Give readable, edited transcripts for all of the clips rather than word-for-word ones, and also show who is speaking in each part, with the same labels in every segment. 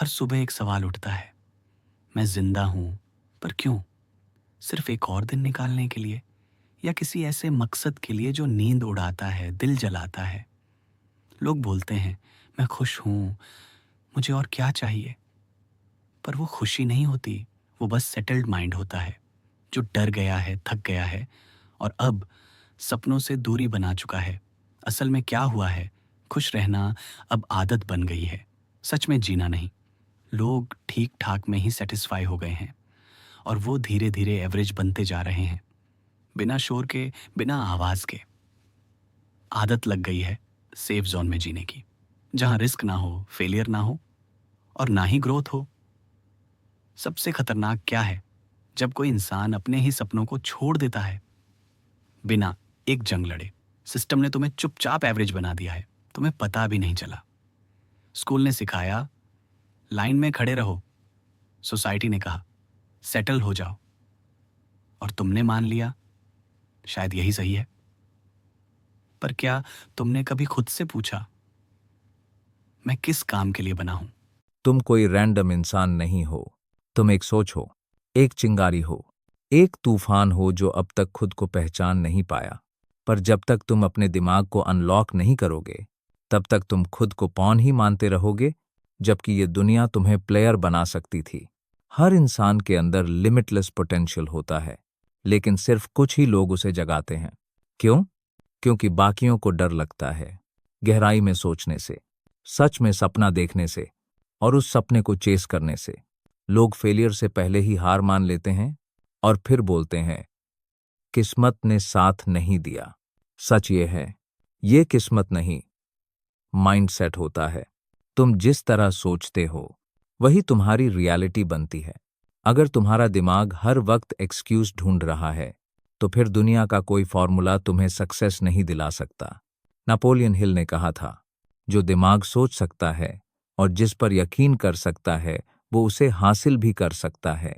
Speaker 1: सुबह एक सवाल उठता है, मैं जिंदा हूं, पर क्यों? सिर्फ एक और दिन निकालने के लिए, या किसी ऐसे मकसद के लिए जो नींद उड़ाता है, दिल जलाता है? लोग बोलते हैं, मैं खुश हूं, मुझे और क्या चाहिए? पर वो खुशी नहीं होती, वो बस सेटल्ड माइंड होता है, जो डर गया है, थक गया है और अब सपनों से दूरी बना चुका है। असल में क्या हुआ है, खुश रहना अब आदत बन गई है, सच में जीना नहीं। लोग ठीक ठाक में ही सेटिस्फाई हो गए हैं और वो धीरे धीरे एवरेज बनते जा रहे हैं, बिना शोर के, बिना आवाज के। आदत लग गई है सेफ जोन में जीने की, जहां रिस्क ना हो, फेलियर ना हो और ना ही ग्रोथ हो। सबसे खतरनाक क्या है, जब कोई इंसान अपने ही सपनों को छोड़ देता है बिना एक जंग लड़े। सिस्टम ने तुम्हें चुपचाप एवरेज बना दिया है, तुम्हें पता भी नहीं चला। स्कूल ने सिखाया लाइन में खड़े रहो, सोसाइटी ने कहा सेटल हो जाओ, और तुमने मान लिया शायद यही सही है। पर क्या तुमने कभी खुद से पूछा, मैं किस काम के लिए बना हूं?
Speaker 2: तुम कोई रैंडम इंसान नहीं हो। तुम एक सोच हो, एक चिंगारी हो, एक तूफान हो जो अब तक खुद को पहचान नहीं पाया। पर जब तक तुम अपने दिमाग को अनलॉक नहीं करोगे, तब तक तुम खुद को पॉन ही मानते रहोगे, जबकि ये दुनिया तुम्हें प्लेयर बना सकती थी। हर इंसान के अंदर लिमिटलेस पोटेंशियल होता है, लेकिन सिर्फ कुछ ही लोग उसे जगाते हैं। क्यों? क्योंकि बाकियों को डर लगता है गहराई में सोचने से, सच में सपना देखने से और उस सपने को चेस करने से। लोग फेलियर से पहले ही हार मान लेते हैं और फिर बोलते हैं किस्मत ने साथ नहीं दिया। सच ये है, ये किस्मत नहीं, माइंडसेट होता है। तुम जिस तरह सोचते हो वही तुम्हारी रियलिटी बनती है। अगर तुम्हारा दिमाग हर वक्त एक्सक्यूज ढूंढ रहा है, तो फिर दुनिया का कोई फॉर्मूला तुम्हें सक्सेस नहीं दिला सकता। नेपोलियन हिल ने कहा था, जो दिमाग सोच सकता है और जिस पर यकीन कर सकता है वो उसे हासिल भी कर सकता है,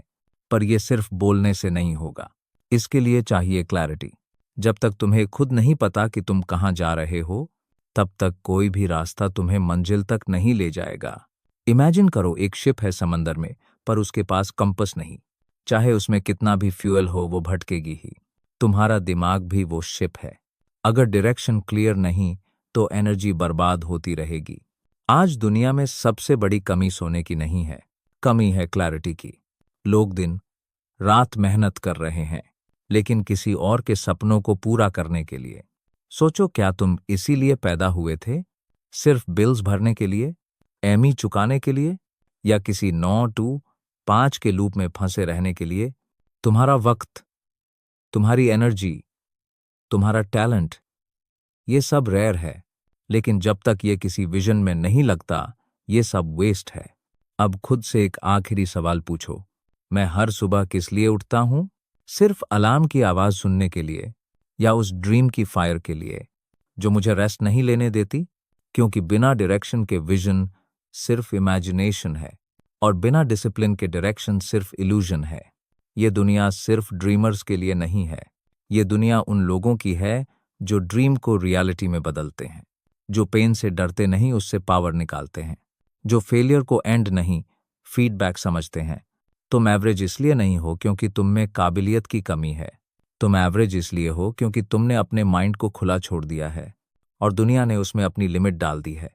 Speaker 2: पर यह सिर्फ बोलने से नहीं होगा। इसके लिए चाहिए क्लैरिटी। जब तक तुम्हें खुद नहीं पता कि तुम कहाँ जा रहे हो, तब तक कोई भी रास्ता तुम्हें मंजिल तक नहीं ले जाएगा। इमेजिन करो, एक शिप है समंदर में, पर उसके पास कंपस नहीं। चाहे उसमें कितना भी फ्यूल हो, वो भटकेगी ही। तुम्हारा दिमाग भी वो शिप है। अगर डायरेक्शन क्लियर नहीं, तो एनर्जी बर्बाद होती रहेगी। आज दुनिया में सबसे बड़ी कमी सोने की नहीं है, कमी है क्लैरिटी की। लोग दिन रात मेहनत कर रहे हैं, लेकिन किसी और के सपनों को पूरा करने के लिए। सोचो, क्या तुम इसीलिए पैदा हुए थे? सिर्फ बिल्स भरने के लिए, एमी चुकाने के लिए, या किसी 9 टू 5 के लूप में फंसे रहने के लिए? तुम्हारा वक्त, तुम्हारी एनर्जी, तुम्हारा टैलेंट, ये सब रेयर है, लेकिन जब तक ये किसी विजन में नहीं लगता, ये सब वेस्ट है। अब खुद से एक आखिरी सवाल पूछो, मैं हर सुबह किस लिए उठता हूं? सिर्फ अलार्म की आवाज सुनने के लिए, या उस ड्रीम की फायर के लिए जो मुझे रेस्ट नहीं लेने देती? क्योंकि बिना डायरेक्शन के विजन सिर्फ इमेजिनेशन है, और बिना डिसिप्लिन के डायरेक्शन सिर्फ इल्यूजन है। ये दुनिया सिर्फ ड्रीमर्स के लिए नहीं है, ये दुनिया उन लोगों की है जो ड्रीम को रियलिटी में बदलते हैं, जो पेन से डरते नहीं, उससे पावर निकालते हैं, जो फेलियर को एंड नहीं, फीडबैक समझते हैं। तुम एवरेज इसलिए नहीं हो क्योंकि तुम में काबिलियत की कमी है। तुम एवरेज इसलिए हो क्योंकि तुमने अपने माइंड को खुला छोड़ दिया है और दुनिया ने उसमें अपनी लिमिट डाल दी है।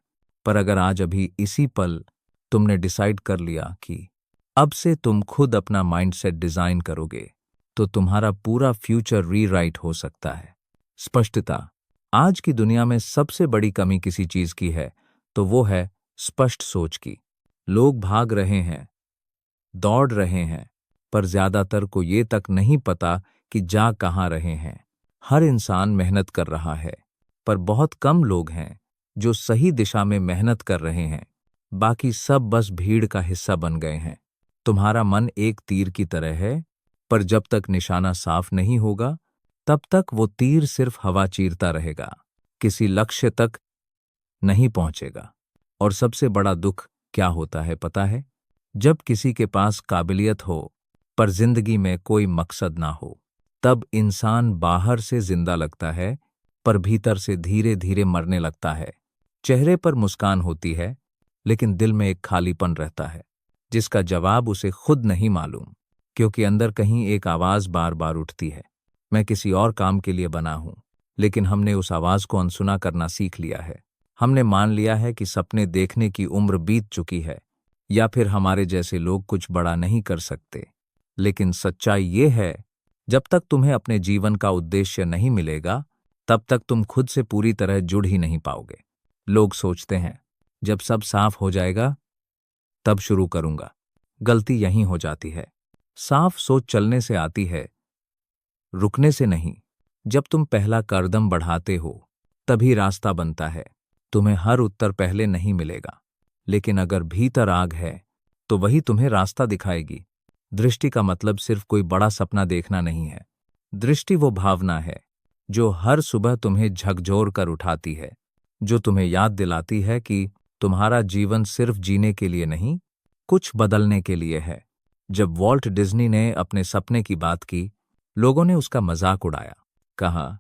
Speaker 2: पर अगर आज अभी इसी पल तुमने डिसाइड कर लिया कि अब से तुम खुद अपना माइंडसेट डिजाइन करोगे, तो तुम्हारा पूरा फ्यूचर रीराइट हो सकता है। स्पष्टता। आज की दुनिया में सबसे बड़ी कमी किसी चीज की है, तो वो है स्पष्ट सोच की। लोग भाग रहे हैं, दौड़ रहे हैं, पर ज्यादातर को ये तक नहीं पता कि जा कहाँ रहे हैं। हर इंसान मेहनत कर रहा है, पर बहुत कम लोग हैं जो सही दिशा में मेहनत कर रहे हैं। बाकी सब बस भीड़ का हिस्सा बन गए हैं। तुम्हारा मन एक तीर की तरह है, पर जब तक निशाना साफ नहीं होगा, तब तक वो तीर सिर्फ हवा चीरता रहेगा, किसी लक्ष्य तक नहीं पहुंचेगा। और सबसे बड़ा दुख क्या होता है पता है? जब किसी के पास काबिलियत हो, पर जिंदगी में कोई मकसद ना हो, तब इंसान बाहर से जिंदा लगता है, पर भीतर से धीरे धीरे मरने लगता है। चेहरे पर मुस्कान होती है, लेकिन दिल में एक खालीपन रहता है जिसका जवाब उसे खुद नहीं मालूम, क्योंकि अंदर कहीं एक आवाज बार बार उठती है, मैं किसी और काम के लिए बना हूं। लेकिन हमने उस आवाज को अनसुना करना सीख लिया है। हमने मान लिया है कि सपने देखने की उम्र बीत चुकी है, या फिर हमारे जैसे लोग कुछ बड़ा नहीं कर सकते। लेकिन सच्चाई ये है, जब तक तुम्हें अपने जीवन का उद्देश्य नहीं मिलेगा, तब तक तुम खुद से पूरी तरह जुड़ ही नहीं पाओगे। लोग सोचते हैं, जब सब साफ हो जाएगा तब शुरू करूंगा। गलती यहीं हो जाती है। साफ सोच चलने से आती है, रुकने से नहीं। जब तुम पहला कदम बढ़ाते हो तभी रास्ता बनता है। तुम्हें हर उत्तर पहले नहीं मिलेगा, लेकिन अगर भीतर आग है तो वही तुम्हें रास्ता दिखाएगी। दृष्टि का मतलब सिर्फ कोई बड़ा सपना देखना नहीं है। दृष्टि वो भावना है जो हर सुबह तुम्हें झकझोर कर उठाती है, जो तुम्हें याद दिलाती है कि तुम्हारा जीवन सिर्फ जीने के लिए नहीं, कुछ बदलने के लिए है। जब वॉल्ट डिज्नी ने अपने सपने की बात की, लोगों ने उसका मजाक उड़ाया। कहा,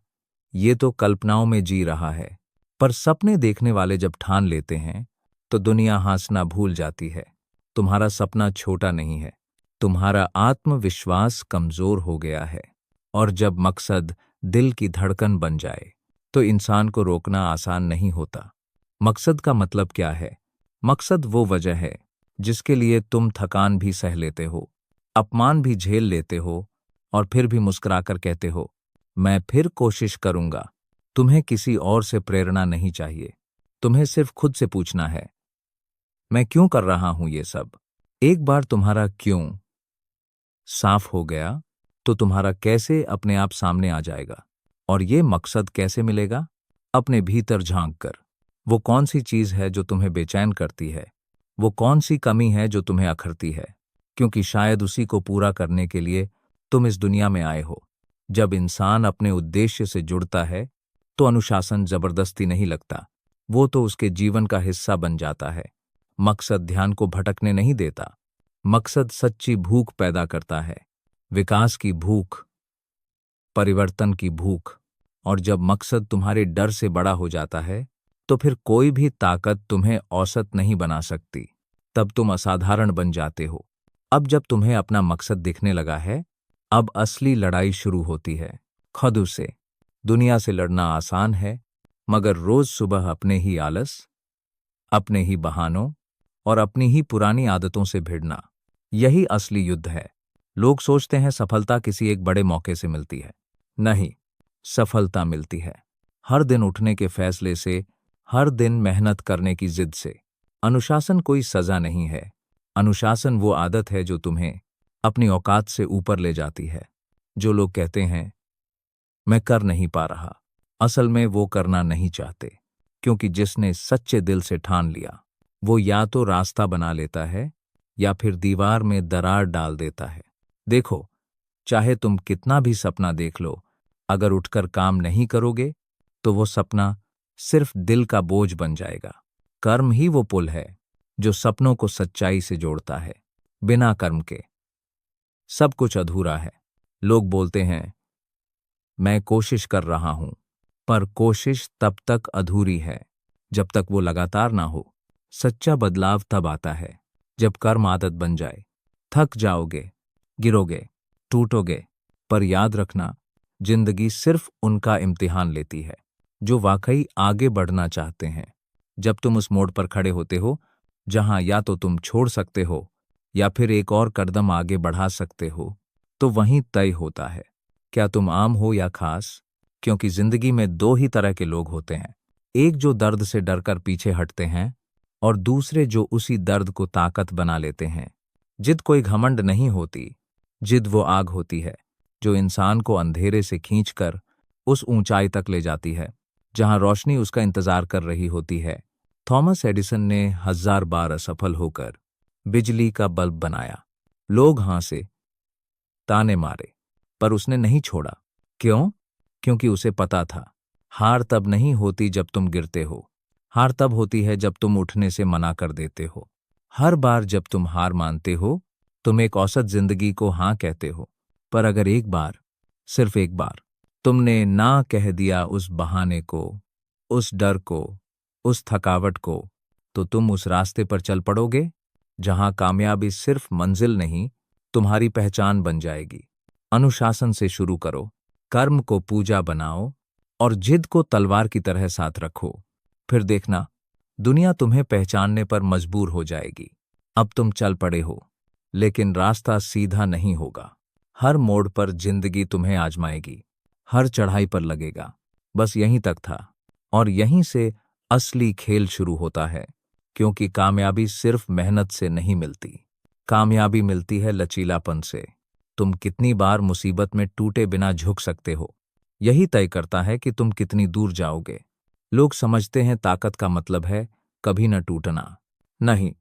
Speaker 2: ये तो कल्पनाओं में जी रहा है। पर सपने देखने वाले जब ठान लेते हैं तो दुनिया हंसना भूल जाती है। तुम्हारा सपना छोटा नहीं है, तुम्हारा आत्मविश्वास कमजोर हो गया है। और जब मकसद दिल की धड़कन बन जाए तो इंसान को रोकना आसान नहीं होता। मकसद का मतलब क्या है? मकसद वो वजह है जिसके लिए तुम थकान भी सह लेते हो, अपमान भी झेल लेते हो, और फिर भी मुस्कुराकर कहते हो, मैं फिर कोशिश करूंगा। तुम्हें किसी और से प्रेरणा नहीं चाहिए। तुम्हें सिर्फ खुद से पूछना है, मैं क्यों कर रहा हूं ये सब? एक बार तुम्हारा क्यों साफ हो गया तो तुम्हारा कैसे अपने आप सामने आ जाएगा। और ये मकसद कैसे मिलेगा? अपने भीतर झांक कर। वो कौन सी चीज है जो तुम्हें बेचैन करती है? वो कौन सी कमी है जो तुम्हें अखरती है? क्योंकि शायद उसी को पूरा करने के लिए तुम इस दुनिया में आए हो। जब इंसान अपने उद्देश्य से जुड़ता है तो अनुशासन जबरदस्ती नहीं लगता, वो तो उसके जीवन का हिस्सा बन जाता है। मकसद ध्यान को भटकने नहीं देता। मकसद सच्ची भूख पैदा करता है, विकास की भूख, परिवर्तन की भूख। और जब मकसद तुम्हारे डर से बड़ा हो जाता है तो फिर कोई भी ताकत तुम्हें औसत नहीं बना सकती। तब तुम असाधारण बन जाते हो। अब जब तुम्हें अपना मकसद दिखने लगा है, अब असली लड़ाई शुरू होती है। खुद से। दुनिया से लड़ना आसान है, मगर रोज सुबह अपने ही आलस, अपने ही बहानों और अपनी ही पुरानी आदतों से भिड़ना, यही असली युद्ध है। लोग सोचते हैं सफलता किसी एक बड़े मौके से मिलती है। नहीं, सफलता मिलती है हर दिन उठने के फैसले से, हर दिन मेहनत करने की जिद से। अनुशासन कोई सजा नहीं है। अनुशासन वो आदत है जो तुम्हें अपनी औकात से ऊपर ले जाती है। जो लोग कहते हैं मैं कर नहीं पा रहा, असल में वो करना नहीं चाहते, क्योंकि जिसने सच्चे दिल से ठान लिया वो या तो रास्ता बना लेता है या फिर दीवार में दरार डाल देता है। देखो, चाहे तुम कितना भी सपना देख लो, अगर उठकर काम नहीं करोगे तो वो सपना सिर्फ दिल का बोझ बन जाएगा। कर्म ही वो पुल है जो सपनों को सच्चाई से जोड़ता है। बिना कर्म के सब कुछ अधूरा है। लोग बोलते हैं मैं कोशिश कर रहा हूं, पर कोशिश तब तक अधूरी है जब तक वो लगातार ना हो। सच्चा बदलाव तब आता है जब कर्म आदत बन जाए। थक जाओगे, गिरोगे, टूटोगे, पर याद रखना, जिंदगी सिर्फ उनका इम्तिहान लेती है जो वाकई आगे बढ़ना चाहते हैं। जब तुम उस मोड़ पर खड़े होते हो जहां या तो तुम छोड़ सकते हो या फिर एक और कदम आगे बढ़ा सकते हो, तो वहीं तय होता है क्या तुम आम हो या खास। क्योंकि जिंदगी में दो ही तरह के लोग होते हैं, एक जो दर्द से डरकर पीछे हटते हैं और दूसरे जो उसी दर्द को ताकत बना लेते हैं। जिद कोई घमंड नहीं होती, जिद वो आग होती है जो इंसान को अंधेरे से खींचकर उस ऊंचाई तक ले जाती है जहां रोशनी उसका इंतजार कर रही होती है। थॉमस एडिसन ने 1000 बार असफल होकर बिजली का बल्ब बनाया। लोग हंसे, ताने मारे, पर उसने नहीं छोड़ा। क्यों? क्योंकि उसे पता था हार तब नहीं होती जब तुम गिरते हो, हार तब होती है जब तुम उठने से मना कर देते हो। हर बार जब तुम हार मानते हो तुम एक औसत जिंदगी को हाँ कहते हो। पर अगर एक बार, सिर्फ एक बार तुमने ना कह दिया उस बहाने को, उस डर को, उस थकावट को, तो तुम उस रास्ते पर चल पड़ोगे जहां कामयाबी सिर्फ मंजिल नहीं, तुम्हारी पहचान बन जाएगी। अनुशासन से शुरू करो, कर्म को पूजा बनाओ और जिद को तलवार की तरह साथ रखो। फिर देखना, दुनिया तुम्हें पहचानने पर मजबूर हो जाएगी। अब तुम चल पड़े हो, लेकिन रास्ता सीधा नहीं होगा। हर मोड़ पर जिंदगी तुम्हें आजमाएगी, हर चढ़ाई पर लगेगा। बस यहीं तक था, और यहीं से असली खेल शुरू होता है, क्योंकि कामयाबी सिर्फ मेहनत से नहीं मिलती। कामयाबी मिलती है लचीलापन से। तुम कितनी बार मुसीबत में टूटे बिना झुक सकते हो, यही तय करता है कि तुम कितनी दूर जाओगे। लोग समझते हैं ताकत का मतलब है कभी न टूटना। नहीं,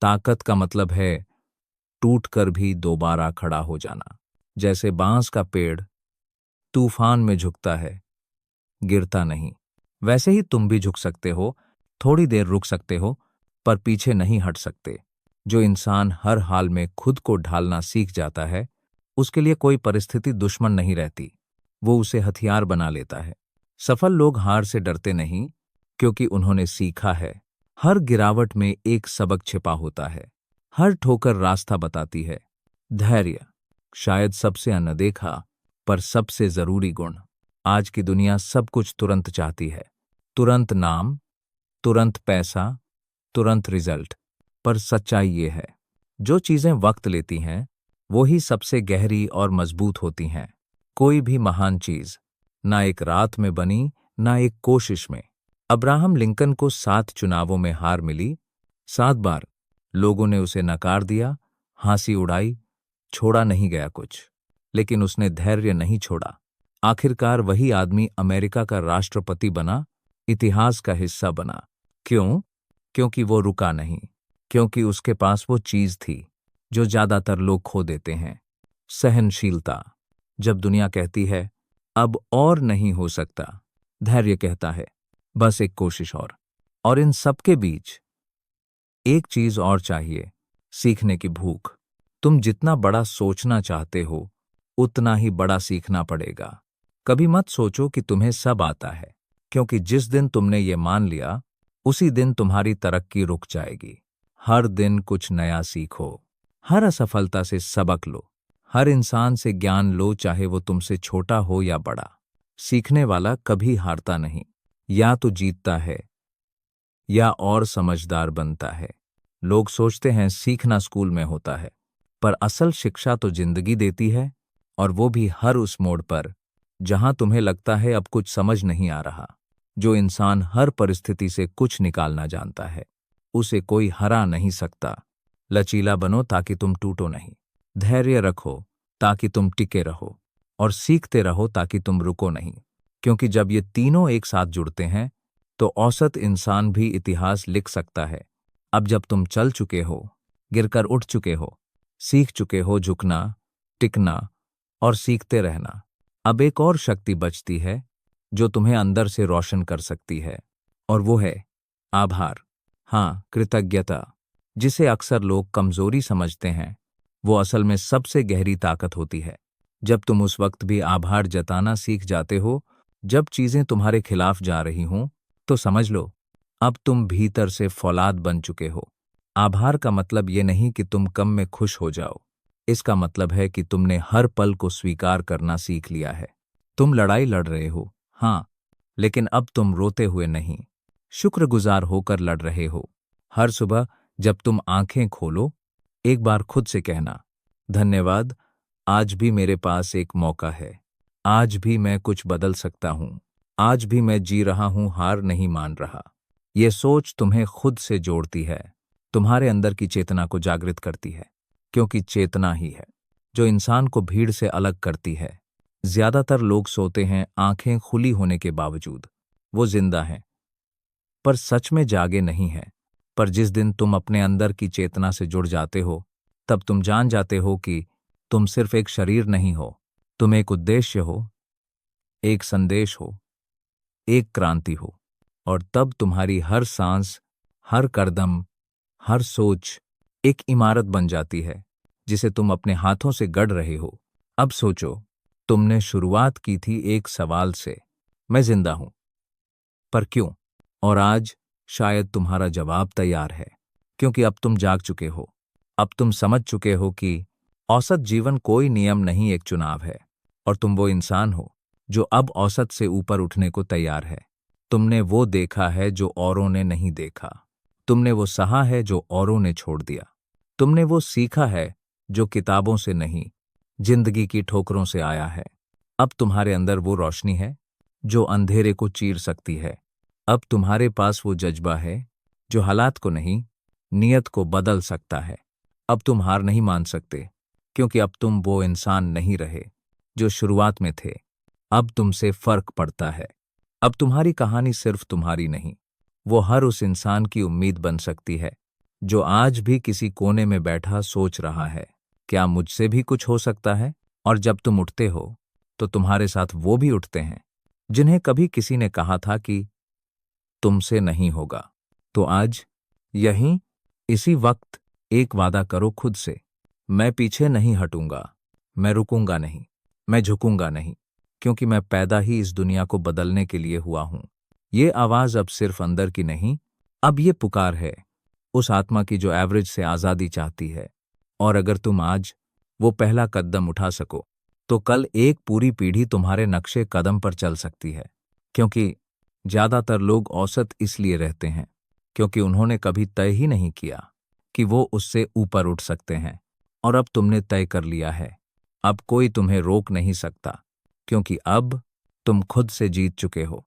Speaker 2: ताकत का मतलब है टूटकर भी दोबारा खड़ा हो जाना। जैसे बांस का पेड़ तूफान में झुकता है, गिरता नहीं, वैसे ही तुम भी झुक सकते हो, थोड़ी देर रुक सकते हो, पर पीछे नहीं हट सकते। जो इंसान हर हाल में खुद को ढालना सीख जाता है, उसके लिए कोई परिस्थिति दुश्मन नहीं रहती, वो उसे हथियार बना लेता है। सफल लोग हार से डरते नहीं, क्योंकि उन्होंने सीखा है हर गिरावट में एक सबक छिपा होता है, हर ठोकर रास्ता बताती है। धैर्य शायद सबसे अनदेखा पर सबसे जरूरी गुण। आज की दुनिया सब कुछ तुरंत चाहती है, तुरंत नाम, तुरंत पैसा, तुरंत रिजल्ट। पर सच्चाई ये है, जो चीजें वक्त लेती हैं वो ही सबसे गहरी और मजबूत होती हैं। कोई भी महान चीज ना एक रात में बनी, ना एक कोशिश में। अब्राहम लिंकन को 7 चुनावों में हार मिली, 7 बार लोगों ने उसे नकार दिया, हंसी उड़ाई, छोड़ा नहीं गया कुछ, लेकिन उसने धैर्य नहीं छोड़ा। आखिरकार वही आदमी अमेरिका का राष्ट्रपति बना, इतिहास का हिस्सा बना। क्यों? क्योंकि वो रुका नहीं, क्योंकि उसके पास वो चीज थी जो ज्यादातर लोग खो देते हैं, सहनशीलता। जब दुनिया कहती है अब और नहीं हो सकता, धैर्य कहता है बस एक कोशिश और इन सबके बीच एक चीज और चाहिए, सीखने की भूख। तुम जितना बड़ा सोचना चाहते हो, उतना ही बड़ा सीखना पड़ेगा। कभी मत सोचो कि तुम्हें सब आता है, क्योंकि जिस दिन तुमने ये मान लिया, उसी दिन तुम्हारी तरक्की रुक जाएगी। हर दिन कुछ नया सीखो, हर असफलता से सबक लो, हर इंसान से ज्ञान लो, चाहे वो तुमसे छोटा हो या बड़ा। सीखने वाला कभी हारता नहीं, या तो जीतता है या और समझदार बनता है। लोग सोचते हैं सीखना स्कूल में होता है, पर असल शिक्षा तो जिंदगी देती है, और वो भी हर उस मोड़ पर जहां तुम्हें लगता है अब कुछ समझ नहीं आ रहा। जो इंसान हर परिस्थिति से कुछ निकालना जानता है, उसे कोई हरा नहीं सकता। लचीला बनो ताकि तुम टूटो नहीं, धैर्य रखो ताकि तुम टिके रहो, और सीखते रहो ताकि तुम रुको नहीं। क्योंकि जब ये तीनों एक साथ जुड़ते हैं, तो औसत इंसान भी इतिहास लिख सकता है। अब जब तुम चल चुके हो, गिरकर उठ चुके हो, सीख चुके हो झुकना, टिकना और सीखते रहना, अब एक और शक्ति बचती है जो तुम्हें अंदर से रोशन कर सकती है, और वो है आभार। हाँ, कृतज्ञता, जिसे अक्सर लोग कमजोरी समझते हैं, वो असल में सबसे गहरी ताकत होती है। जब तुम उस वक्त भी आभार जताना सीख जाते हो जब चीजें तुम्हारे खिलाफ जा रही हों, तो समझ लो अब तुम भीतर से फौलाद बन चुके हो। आभार का मतलब ये नहीं कि तुम कम में खुश हो जाओ, इसका मतलब है कि तुमने हर पल को स्वीकार करना सीख लिया है। तुम लड़ाई लड़ रहे हो, हाँ, लेकिन अब तुम रोते हुए नहीं, शुक्रगुजार होकर लड़ रहे हो। हर सुबह जब तुम आंखें खोलो, एक बार खुद से कहना, धन्यवाद, आज भी मेरे पास एक मौका है, आज भी मैं कुछ बदल सकता हूं, आज भी मैं जी रहा हूं, हार नहीं मान रहा। ये सोच तुम्हें खुद से जोड़ती है, तुम्हारे अंदर की चेतना को जागृत करती है, क्योंकि चेतना ही है जो इंसान को भीड़ से अलग करती है। ज्यादातर लोग सोते हैं आंखें खुली होने के बावजूद, वो जिंदा हैं पर सच में जागे नहीं हैं। पर जिस दिन तुम अपने अंदर की चेतना से जुड़ जाते हो, तब तुम जान जाते हो कि तुम सिर्फ एक शरीर नहीं हो, तुम एक उद्देश्य हो, एक संदेश हो, एक क्रांति हो। और तब तुम्हारी हर सांस, हर कदम, हर सोच एक इमारत बन जाती है जिसे तुम अपने हाथों से गढ़ रहे हो। अब सोचो, तुमने शुरुआत की थी एक सवाल से, मैं जिंदा हूं, पर क्यों? और आज शायद तुम्हारा जवाब तैयार है, क्योंकि अब तुम जाग चुके हो। अब तुम समझ चुके हो कि औसत जीवन कोई नियम नहीं, एक चुनाव है। और तुम वो इंसान हो जो अब औसत से ऊपर उठने को तैयार है। तुमने वो देखा है जो औरों ने नहीं देखा। तुमने वो सहा है जो औरों ने छोड़ दिया। तुमने वो सीखा है जो किताबों से नहीं, जिंदगी की ठोकरों से आया है। अब तुम्हारे अंदर वो रोशनी है जो अंधेरे को चीर सकती है। अब तुम्हारे पास वो जज्बा है जो हालात को नहीं, नियत को बदल सकता है। अब तुम हार नहीं मान सकते, क्योंकि अब तुम वो इंसान नहीं रहे जो शुरुआत में थे। अब तुमसे फर्क पड़ता है। अब तुम्हारी कहानी सिर्फ तुम्हारी नहीं, वो हर उस इंसान की उम्मीद बन सकती है जो आज भी किसी कोने में बैठा सोच रहा है, क्या मुझसे भी कुछ हो सकता है? और जब तुम उठते हो तो तुम्हारे साथ वो भी उठते हैं जिन्हें कभी किसी ने कहा था कि तुमसे नहीं होगा। तो आज यहीं इसी वक्त एक वादा करो खुद से, मैं पीछे नहीं हटूंगा, मैं रुकूंगा नहीं, मैं झुकूंगा नहीं, क्योंकि मैं पैदा ही इस दुनिया को बदलने के लिए हुआ हूं। ये आवाज अब सिर्फ अंदर की नहीं, अब ये पुकार है उस आत्मा की जो एवरेज से आजादी चाहती है। और अगर तुम आज वो पहला कदम उठा सको, तो कल एक पूरी पीढ़ी तुम्हारे नक्शे कदम पर चल सकती है। क्योंकि ज्यादातर लोग औसत इसलिए रहते हैं क्योंकि उन्होंने कभी तय ही नहीं किया कि वो उससे ऊपर उठ सकते हैं। और अब तुमने तय कर लिया है, अब कोई तुम्हें रोक नहीं सकता, क्योंकि अब तुम खुद से जीत चुके हो।